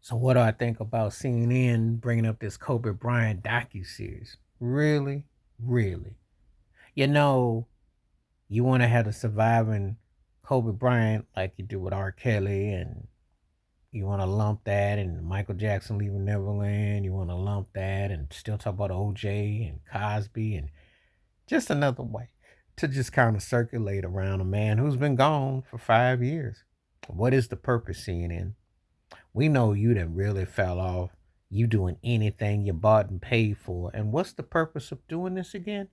So what do I think about CNN bringing up this Kobe Bryant docu-series? Really? Really? You know, you want to have the surviving Kobe Bryant like you do with R. Kelly, and you want to lump that and Michael Jackson leaving Neverland. You want to lump that and still talk about OJ and Cosby, and just another way to just kind of circulate around a man who's been gone for 5 years. What is the purpose, CNN? We know you done really fell off. You doing anything you bought and paid for. And what's the purpose of doing this again?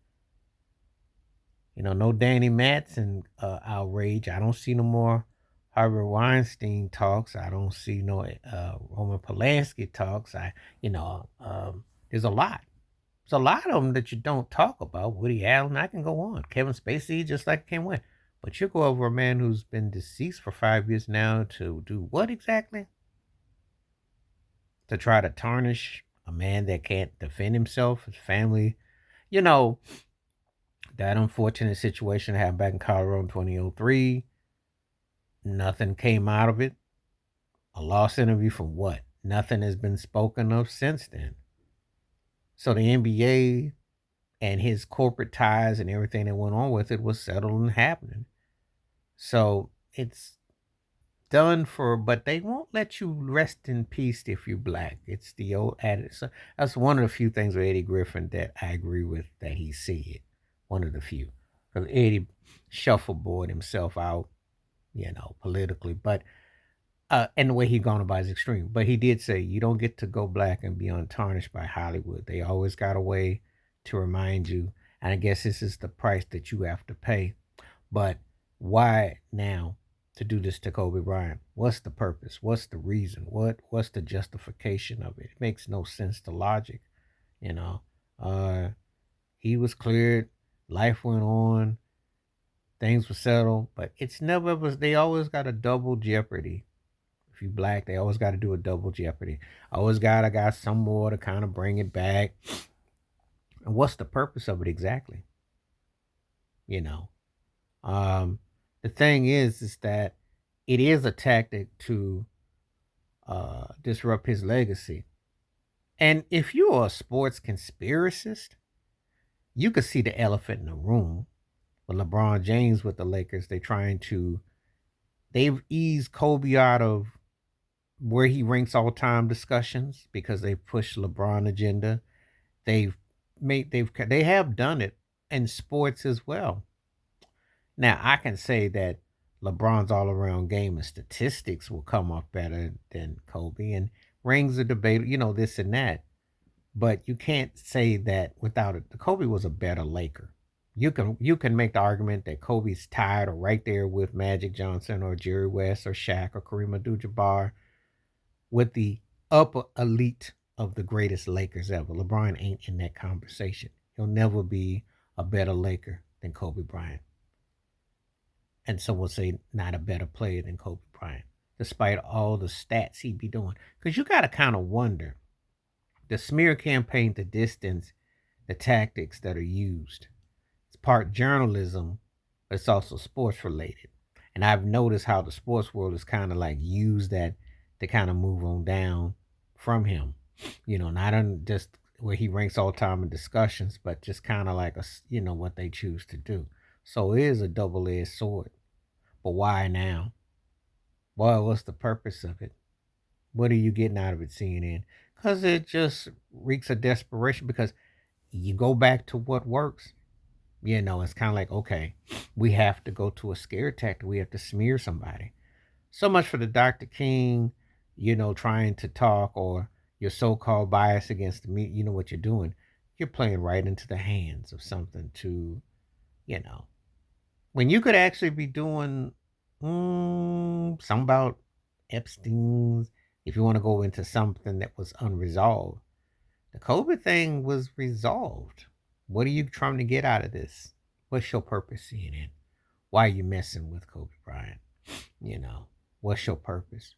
No Danny Matson outrage. I don't see no more Harvey Weinstein talks. I don't see no Roman Polanski talks. There's a lot. There's a lot of them that you don't talk about. Woody Allen, I can go on. Kevin Spacey, just like Ken Win. But you go over a man who's been deceased for 5 years now to do what exactly? To try to tarnish a man that can't defend himself, his family. You know, that unfortunate situation happened back in Colorado in 2003. Nothing came out of it. A lost interview from what? Nothing has been spoken of since then. So the NBA and his corporate ties and everything that went on with it was settled and happening. So it's done for, but they won't let you rest in peace if you're black. It's the old adage. So that's one of the few things with Eddie Griffin that I agree with that he said. One of the few. Because Eddie shuffleboard himself out, politically. But and the way he gone about is extreme. But he did say you don't get to go black and be untarnished by Hollywood. They always got a way to remind you. And I guess this is the price that you have to pay. But why now to do this to Kobe Bryant? What's the purpose? What's the reason? What's the justification of it? It makes no sense to logic, you know. Uh he was cleared, life went on, things were settled, but it's never was they always got a double jeopardy. If you black, they always got to do a double jeopardy. I got some more to kind of bring it back. And what's the purpose of it exactly? You know. Um, the thing is that it is a tactic to disrupt his legacy. And if you're a sports conspiracist, you could see the elephant in the room. With LeBron James with the Lakers, they've eased Kobe out of where he ranks all time discussions because they pushed LeBron agenda. They have done it in sports as well. Now, I can say that LeBron's all around game and statistics will come off better than Kobe, and rings are debatable, this and that. But you can't say that without it. Kobe was a better Laker. You can make the argument that Kobe's tied or right there with Magic Johnson or Jerry West or Shaq or Kareem Abdul-Jabbar with the upper elite of the greatest Lakers ever. LeBron ain't in that conversation. He'll never be a better Laker than Kobe Bryant. And some will say not a better player than Kobe Bryant, despite all the stats he be doing. Because you got to kind of wonder the smear campaign to distance the tactics that are used. It's part journalism, but it's also sports related. And I've noticed how the sports world is kind of like used that to kind of move on down from him. Not on just where he ranks all time in discussions, but just kind of like what they choose to do. So it is a double-edged sword. But why now? Well, what's the purpose of it? What are you getting out of it, CNN? Because it just reeks of desperation. Because you go back to what works. It's kind of like, okay, we have to go to a scare tactic. We have to smear somebody. So much for the Dr. King, trying to talk or your so called bias against me. You know what you're doing. You're playing right into the hands of something to, you know, when you could actually be doing something about Epstein's, if you want to go into something that was unresolved. The COVID thing was resolved. What are you trying to get out of this? What's your purpose, CNN? Why are you messing with Kobe Bryant? You know, what's your purpose?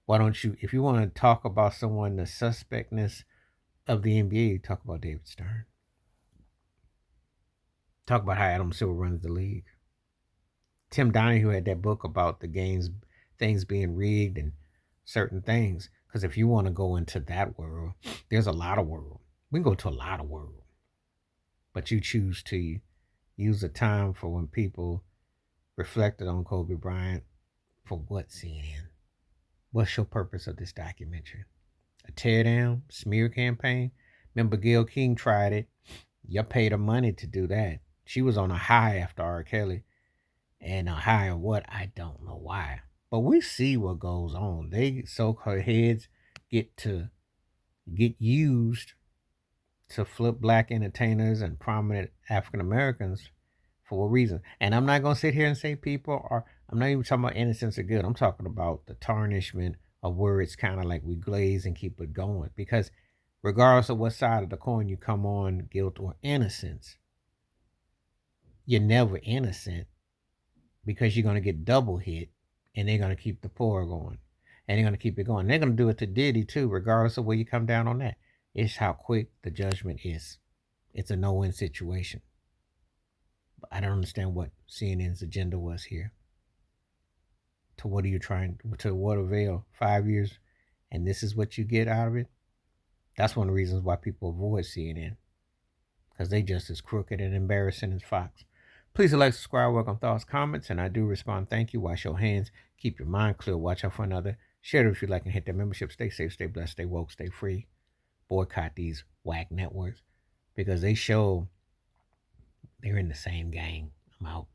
Why don't you, if you want to talk about someone, the suspectness of the NBA, talk about David Stern. Talk about how Adam Silver runs the league. Tim Donahue had that book about the games, things being rigged, and certain things. Because if you want to go into that world, there's a lot of world. We can go to a lot of world, but you choose to use the time for when people reflected on Kobe Bryant for what, CNN? What's your purpose of this documentary? A tear down, smear campaign? Remember Gail King tried it. You paid her money to do that. She was on a high after R. Kelly. And a high of what? I don't know why. But we see what goes on. They so-called heads get used to flip black entertainers and prominent African Americans for a reason. And I'm not gonna sit here and say people are. I'm not even talking about innocence or good. I'm talking about the tarnishment of where it's kind of like we glaze and keep it going. Because regardless of what side of the coin you come on, guilt or innocence, you're never innocent because you're gonna get double hit, and they're gonna keep the pour going, and they're gonna keep it going. They're gonna do it to Diddy too, regardless of where you come down on that. It's how quick the judgment is. It's a no-win situation. I don't understand what CNN's agenda was here. To what are you trying to what avail? 5 years, and this is what you get out of it. That's one of the reasons why people avoid CNN, because they just as crooked and embarrassing as Fox. Please like, subscribe, welcome thoughts, comments, and I do respond. Thank you. Wash your hands. Keep your mind clear. Watch out for another. Share it if you like and hit that membership. Stay safe, stay blessed, stay woke, stay free. Boycott these whack networks because they show they're in the same gang. I'm out.